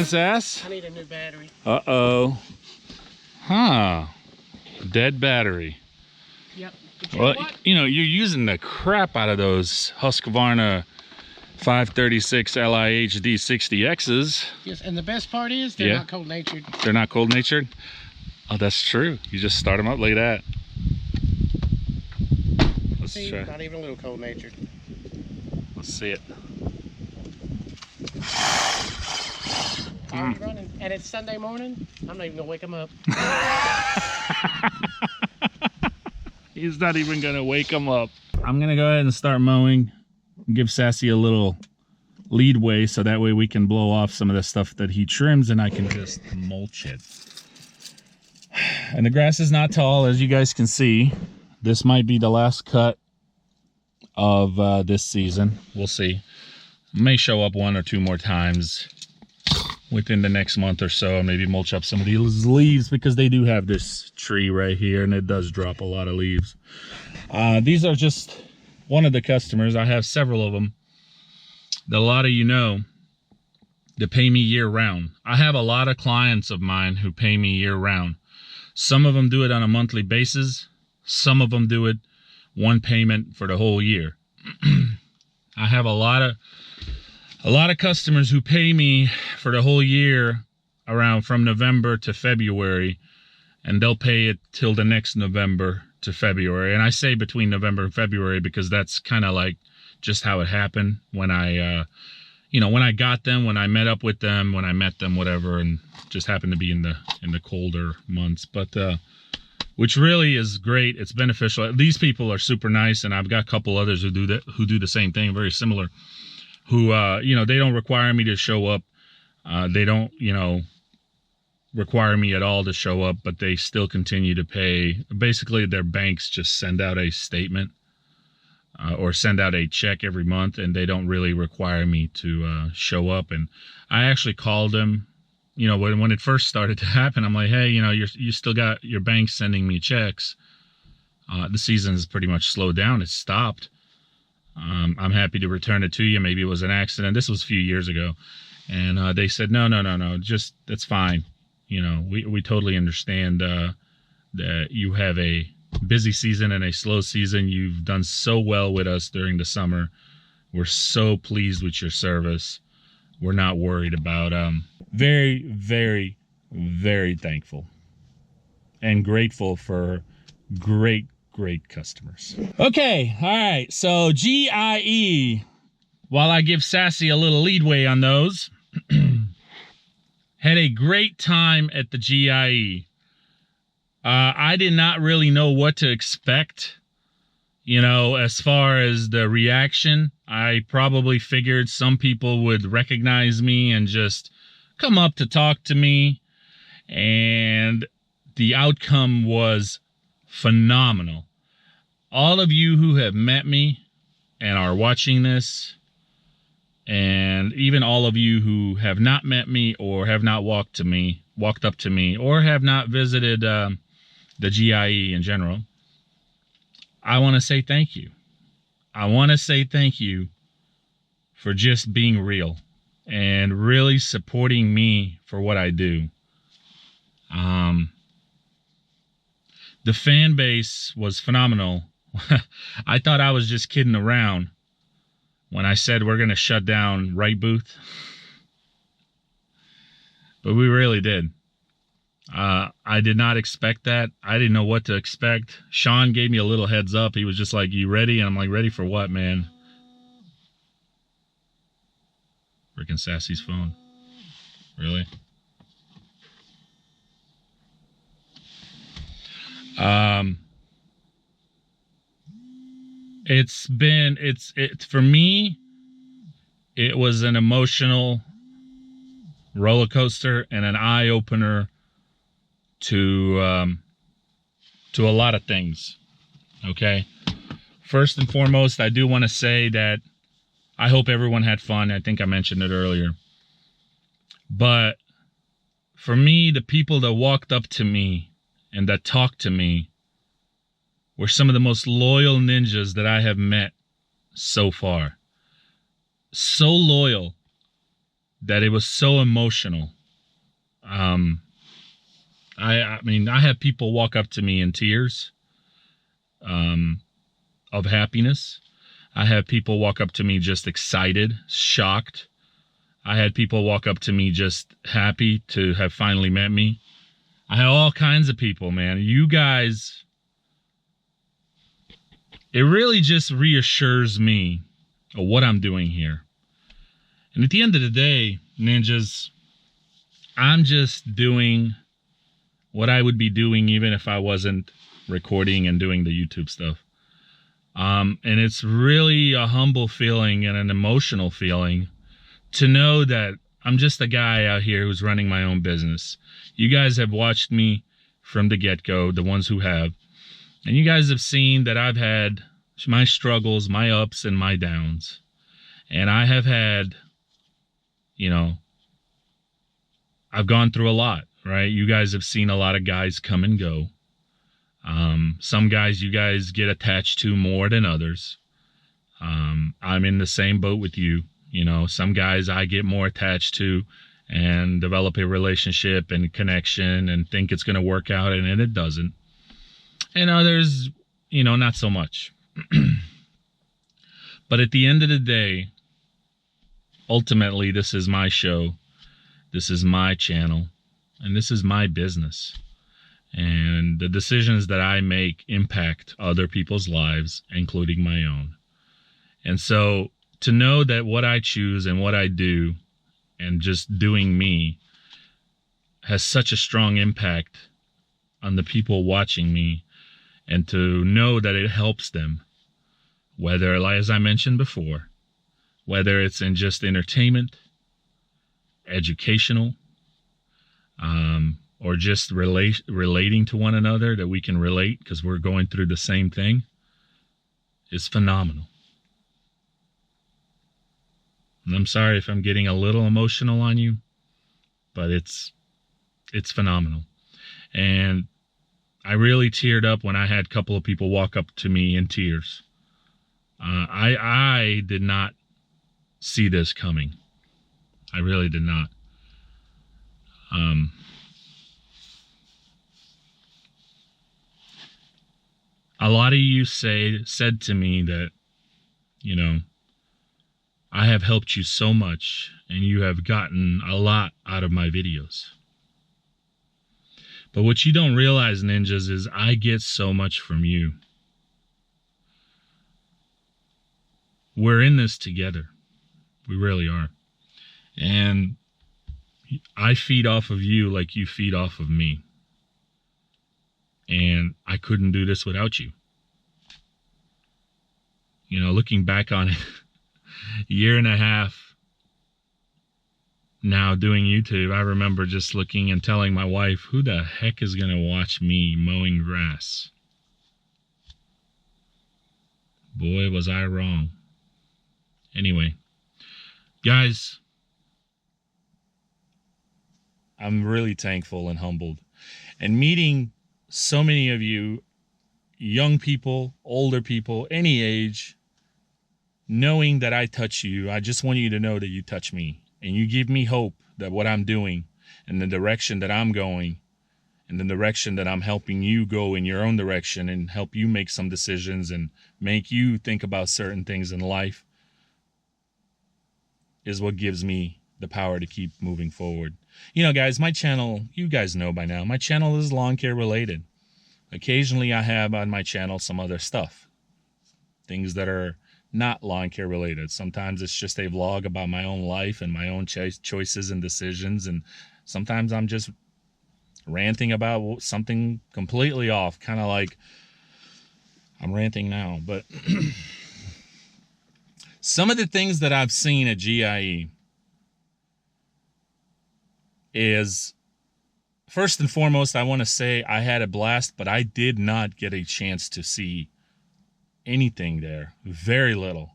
Sass? I need a new battery. Uh-oh. Huh. Dead battery. Yep. Well, you know, you're using the crap out of those Husqvarna 536 LIHD 60Xs. Yes, and the best part is they're not cold-natured. They're not cold-natured? Oh, that's true. You just start them up like that. Let's try. Not even a little cold-natured. Let's see it. Running, and it's Sunday morning. I'm not even gonna wake him up. He's not even gonna wake him up. I'm gonna go ahead and start mowing. Give Sassy a little leadway so that way we can blow off some of the stuff that he trims and I can just mulch it. And the grass is not tall, as you guys can see. This might be the last cut of this season. We'll see. May show up one or two more times within the next month or so, and maybe mulch up some of these leaves because they do have this tree right here and it does drop a lot of leaves. These are just one of the customers. I have several of them that a lot of you know that pay me year round. I have a lot of clients of mine who pay me year round. Some of them do it on a monthly basis. Some of them do it one payment for the whole year. I have a lot of customers who pay me for the whole year around from November to February, and they'll pay it till the next November to February. And I say between November and February because that's kind of like just how it happened when I, you know, when I got them, when I met up with them, when I met them, whatever, and just happened to be in the colder months. But which really is great. It's beneficial. These people are super nice, and I've got a couple others who do the same thing, very similar. Who, you know, they don't require me to show up. They don't, you know, require me at all to show up, but they still continue to pay. Basically, their banks just send out a statement or send out a check every month, and they don't really require me to show up. And I actually called them, you know, when it first started to happen. I'm like, hey, you know, you still got your bank sending me checks. The season has pretty much slowed down. It's stopped. I'm happy to return it to you. Maybe it was an accident. This was a few years ago. And they said, no, just, that's fine. You know, we totally understand that you have a busy season and a slow season. You've done so well with us during the summer. We're so pleased with your service. We're not worried about, very, very, very thankful and grateful for great customers. Okay, all right, so GIE, while I give Sassy a little leadway on those, had a great time at the GIE. I did not really know what to expect, you know, as far as the reaction. I probably figured some people would recognize me and just come up to talk to me, and the outcome was phenomenal. All of you who have met me and are watching this, and even all of you who have not met me or have not walked up to me, or have not visited the GIE in general, I want to say thank you. I want to say thank you for just being real and really supporting me for what I do. The fan base was phenomenal. I thought I was just kidding around when I said we're going to shut down Right Booth. But we really did. I did not expect that. I didn't know what to expect. Sean gave me a little heads up. He was just like, you ready? And I'm like, ready for what, man? Freaking Sassy's phone. Really? It's for me, it was an emotional roller coaster and an eye opener to a lot of things. Okay. First and foremost, I do want to say that I hope everyone had fun. I think I mentioned it earlier. But for me, the people that walked up to me and that talked to me were some of the most loyal ninjas that I have met so far. So loyal that it was so emotional. I mean, I have people walk up to me in tears of happiness. I have people walk up to me just excited, shocked. I had people walk up to me just happy to have finally met me. I had all kinds of people, man. You guys, it really just reassures me of what I'm doing here. And at the end of the day, ninjas, I'm just doing what I would be doing even if I wasn't recording and doing the YouTube stuff. And it's really a humble feeling and an emotional feeling to know that I'm just a guy out here who's running my own business. You guys have watched me from the get-go, the ones who have, and you guys have seen that I've had my struggles, my ups and my downs. And I have had, you know, I've gone through a lot, right? You guys have seen a lot of guys come and go. Some guys you guys get attached to more than others. I'm in the same boat with you. You know, some guys I get more attached to and develop a relationship and connection and think it's going to work out, and then it doesn't. And others, you know, not so much. But at the end of the day, ultimately, this is my show. This is my channel. And this is my business. And the decisions that I make impact other people's lives, including my own. And so to know that what I choose and what I do and just doing me has such a strong impact on the people watching me, and to know that it helps them, whether, as I mentioned before, whether it's in just entertainment, educational, or just relating to one another, that we can relate because we're going through the same thing, is phenomenal. And I'm sorry if I'm getting a little emotional on you, but it's phenomenal. And I really teared up when I had a couple of people walk up to me in tears. I did not see this coming. I really did not. A lot of you said to me that, you know, I have helped you so much and you have gotten a lot out of my videos. But what you don't realize, ninjas, is I get so much from you. We're in this together. We really are. And I feed off of you like you feed off of me. And I couldn't do this without you. You know, looking back on it, a year and a half now doing YouTube, I remember just looking and telling my wife, who the heck is going to watch me mowing grass? Boy, was I wrong. Anyway, guys, I'm really thankful and humbled. And meeting so many of you, young people, older people, any age, knowing that I touch you, I just want you to know that you touch me. And you give me hope that what I'm doing and the direction that I'm going and the direction that I'm helping you go in your own direction and help you make some decisions and make you think about certain things in life is what gives me the power to keep moving forward. You know, guys, my channel, you guys know by now, my channel is lawn care related. Occasionally I have on my channel some other stuff, things that are not lawn care related. Sometimes it's just a vlog about my own life and my own choices and decisions. And sometimes I'm just ranting about something completely off, kind of like I'm ranting now. But some of the things that I've seen at GIE is, first and foremost, I want to say I had a blast, but I did not get a chance to see anything there. Very little.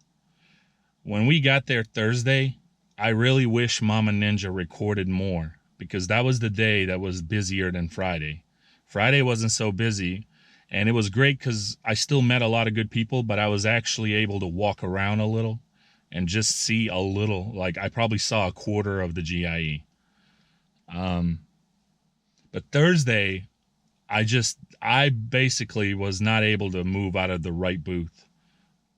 When we got there Thursday, I really wish Mama Ninja recorded more, because that was the day that was busier than Friday. Friday wasn't so busy, and it was great because I still met a lot of good people, but I was actually able to walk around a little and just see a little. Like, I probably saw a quarter of the GIE. But Thursday, I basically was not able to move out of the right booth.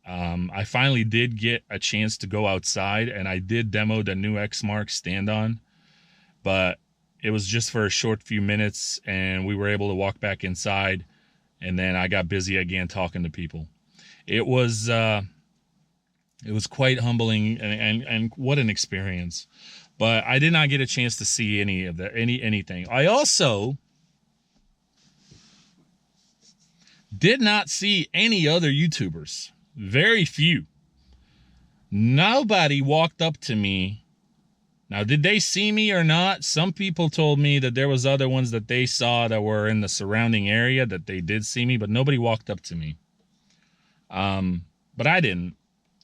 I finally did get a chance to go outside, and I did demo the new X-Mark stand-on, but it was just for a short few minutes, and we were able to walk back inside, and then I got busy again talking to people. It was quite humbling, and what an experience. But I did not get a chance to see anything. I also did not see any other YouTubers. Very few. Nobody walked up to me. Now, did they see me or not? Some people told me that there was other ones that they saw that were in the surrounding area that they did see me, but nobody walked up to me. But I didn't.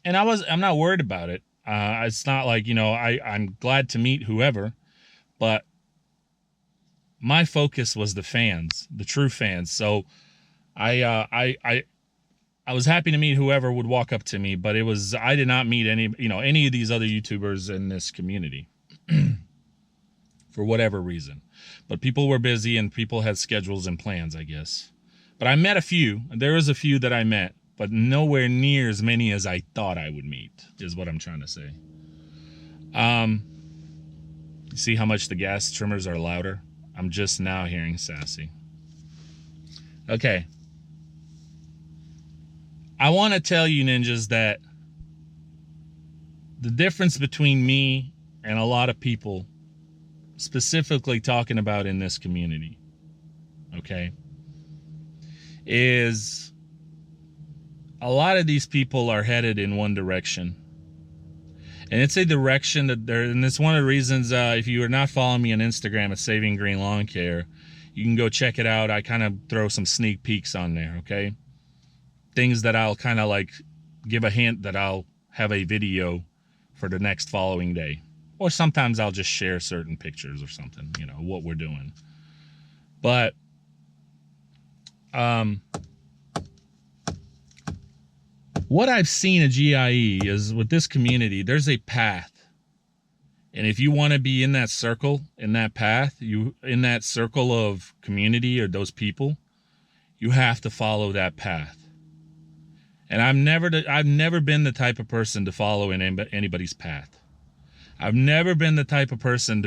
And I'm not worried about it. It's not like, I'm glad to meet whoever, but my focus was the fans, the true fans. So I was happy to meet whoever would walk up to me, but I did not meet any of these other YouTubers in this community for whatever reason. But people were busy and people had schedules and plans, I guess. But I met a few. There was a few that I met, but nowhere near as many as I thought I would meet, is what I'm trying to say. You see how much the gas trimmers are louder? I'm just now hearing Sassy. Okay. I want to tell you, ninjas, that the difference between me and a lot of people, specifically talking about in this community, okay, is a lot of these people are headed in one direction. And it's a direction and it's one of the reasons, if you are not following me on Instagram at Saving Green Lawn Care, you can go check it out. I kind of throw some sneak peeks on there, okay? Things that I'll kind of like give a hint that I'll have a video for the next following day. Or sometimes I'll just share certain pictures or something, what we're doing. But what I've seen at GIE is with this community, there's a path. And if you want to be in that circle, in that path, in that circle of community or those people, you have to follow that path. And I've never been the type of person to follow in anybody's path. I've never been the type of person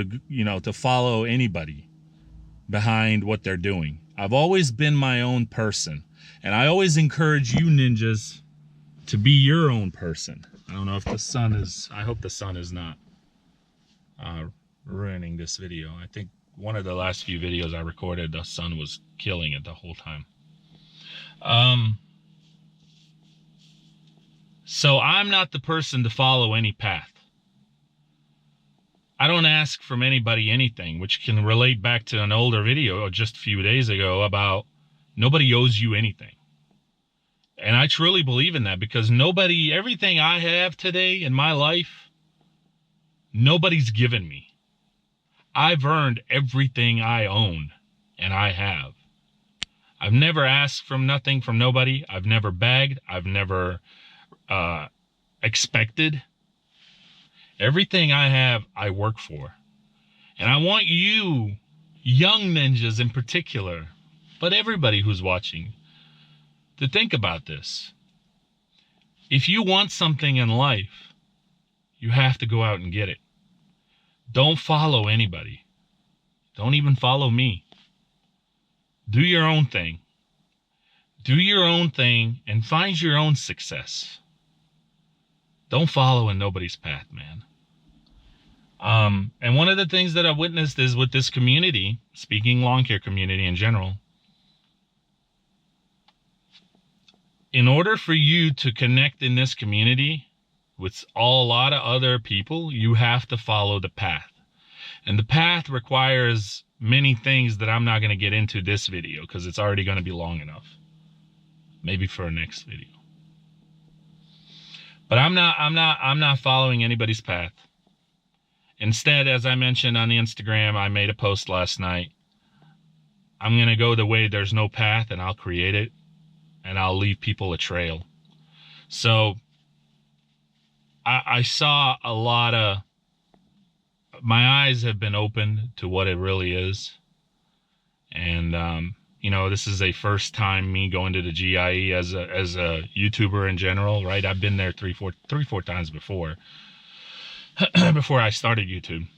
to follow anybody behind what they're doing. I've always been my own person. And I always encourage you ninjas to be your own person. I don't know if I hope the sun is not ruining this video. I think one of the last few videos I recorded, the sun was killing it the whole time. So I'm not the person to follow any path. I don't ask from anybody anything, which can relate back to an older video just a few days ago about nobody owes you anything. And I truly believe in that, because everything I have today in my life, nobody's given me. I've earned everything I own and I have. I've never asked from nothing from nobody. I've never begged. I've never expected. Everything I have, I work for. And I want you, young ninjas in particular, but everybody who's watching, to think about this. If you want something in life, you have to go out and get it. Don't follow anybody. Don't even follow me. Do your own thing. Do your own thing and find your own success. Don't follow in nobody's path, man. And one of the things that I've witnessed is with this community, speaking lawn care community in general, in order for you to connect in this community with a lot of other people, you have to follow the path. And the path requires many things that I'm not going to get into this video because it's already going to be long enough. Maybe for a next video. But I'm not following anybody's path. Instead, as I mentioned on the Instagram, I made a post last night. I'm going to go the way there's no path, and I'll create it, and I'll leave people a trail. So I saw a lot of, my eyes have been opened to what it really is. And you know, this is a first time me going to the GIE as a YouTuber in general, right? I've been there three, four times before before I started YouTube.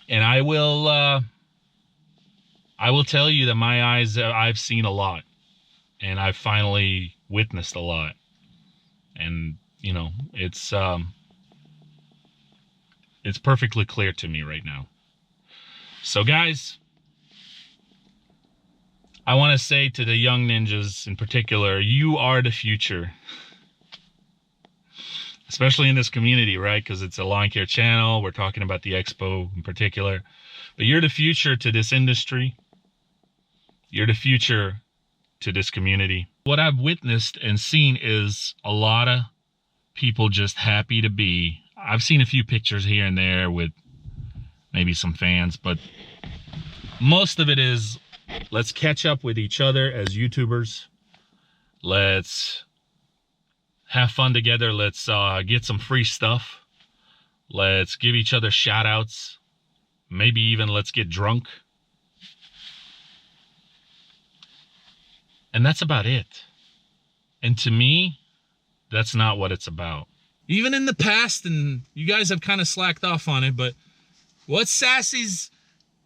And I will tell you that my eyes, I've seen a lot, and I've finally witnessed a lot. And you know, it's perfectly clear to me right now. So guys, I want to say to the young ninjas in particular, you are the future. Especially in this community, right? Because it's a lawn care channel. We're talking about the expo in particular. But you're the future to this industry. You're the future to this community. What I've witnessed and seen is a lot of people just happy to be. I've seen a few pictures here and there with maybe some fans, but most of it is, let's catch up with each other as YouTubers. Let's have fun together. Let's get some free stuff. Let's give each other shout outs. Maybe even let's get drunk. And that's about it. And to me, that's not what it's about. Even in the past, and you guys have kind of slacked off on it, but what's Sassy's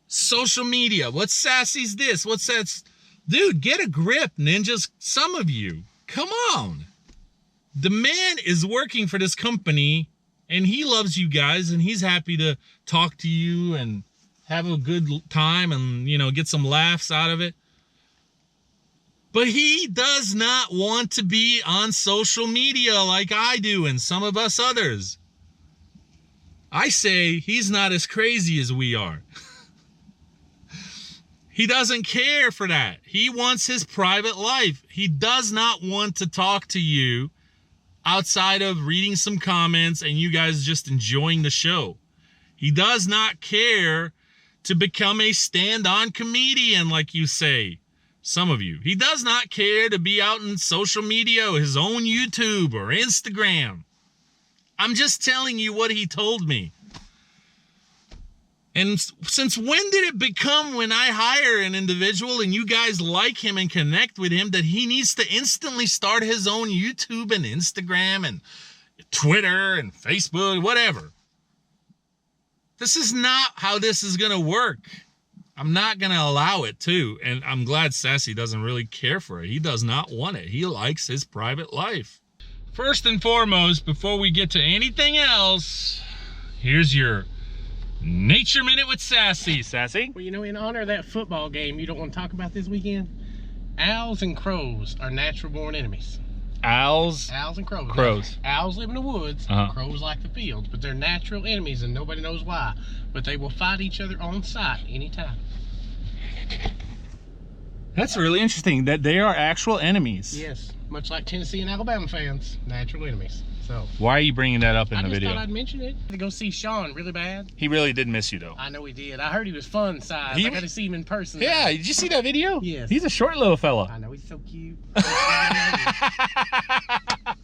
social media? What's Sassy's this? What's that? Dude, get a grip, ninjas. Some of you, come on. The man is working for this company, and he loves you guys, and he's happy to talk to you and have a good time and, you know, get some laughs out of it. But he does not want to be on social media like I do and some of us others. I say he's not as crazy as we are. He doesn't care for that. He wants his private life. He does not want to talk to you outside of reading some comments and you guys just enjoying the show. He does not care to become a stand-on comedian like you say, some of you. He does not care to be out in social media, his own YouTube or Instagram. I'm just telling you what he told me. And since when did it become, when I hire an individual and you guys like him and connect with him, that he needs to instantly start his own YouTube and Instagram and Twitter and Facebook, whatever? This is not how this is going to work. I'm not going to allow it to. And I'm glad Sassy doesn't really care for it. He does not want it. He likes his private life. First and foremost, before we get to anything else, here's your Nature Minute with Sassy. Sassy? Well, you know, in honor of that football game you don't want to talk about this weekend, owls and crows are natural born enemies. Owls? Owls and crows. Crows. Owls live in the woods, crows like the fields, but they're natural enemies and nobody knows why. But they will fight each other on sight anytime. That's really interesting, that they are actual enemies. Yes, much like Tennessee and Alabama fans, natural enemies. So why are you bringing that up in the video? I just thought I'd mention it. To go see Sean really bad. He really did miss you though. I know he did. I heard he was fun size. I got to see him in person. Yeah, did you see that video? Yes. He's a short little fella. I know, he's so cute.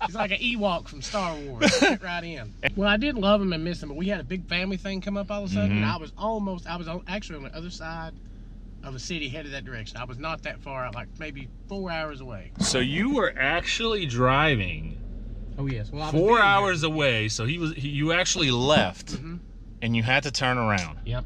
He's like an Ewok from Star Wars. Fit right in. Well, I did love him and miss him, but we had a big family thing come up all of a sudden. And I was actually on the other side of a city headed that direction. I was not that far out, like maybe 4 hours away. So you were actually driving. Oh yes. Well, 4 hours away. So you actually left, and you had to turn around. Yep.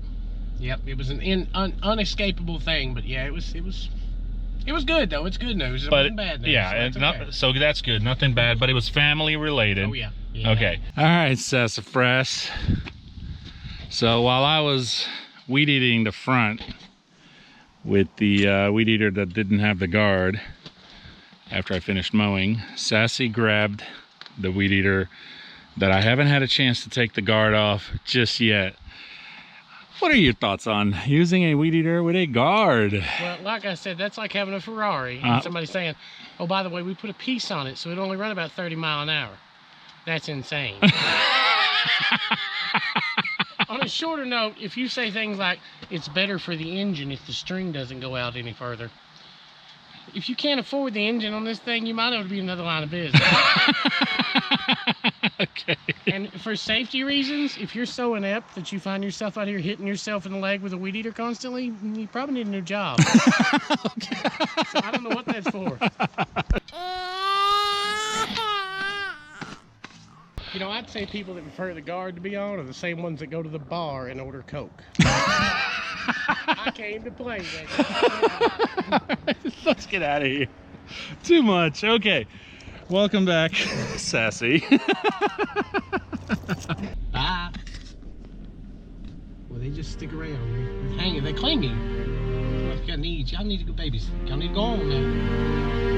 It was an unescapable thing, but yeah, it was good though. It's good news. It wasn't bad news. Yeah, so that's good. Nothing bad, but it was family related. Oh yeah. Okay. All right, Sassafras. So while I was weed eating the front with the weed eater that didn't have the guard, after I finished mowing, Sassy grabbed the weed eater that I haven't had a chance to take the guard off just yet. What are your thoughts on using a weed eater with a guard? Well, like I said, that's like having a Ferrari and somebody saying, oh, by the way, we put a piece on it so it only run about 30 miles an hour. That's insane. On a shorter note, if you say things like, it's better for the engine if the string doesn't go out any further, if you can't afford the engine on this thing, you might have to be another line of business. Okay. And for safety reasons, if you're so inept that you find yourself out here hitting yourself in the leg with a weed eater constantly, you probably need a new job. So I don't know what that's for. You know, I'd say people that prefer the guard to be on are the same ones that go to the bar and order Coke. I came to play, baby. Let's get out of here. Too much. Okay. Welcome back, Sassy. Bye. Well, they just stick around. Hanging. They clingy. Y'all need to go, babies. Y'all need to go on now.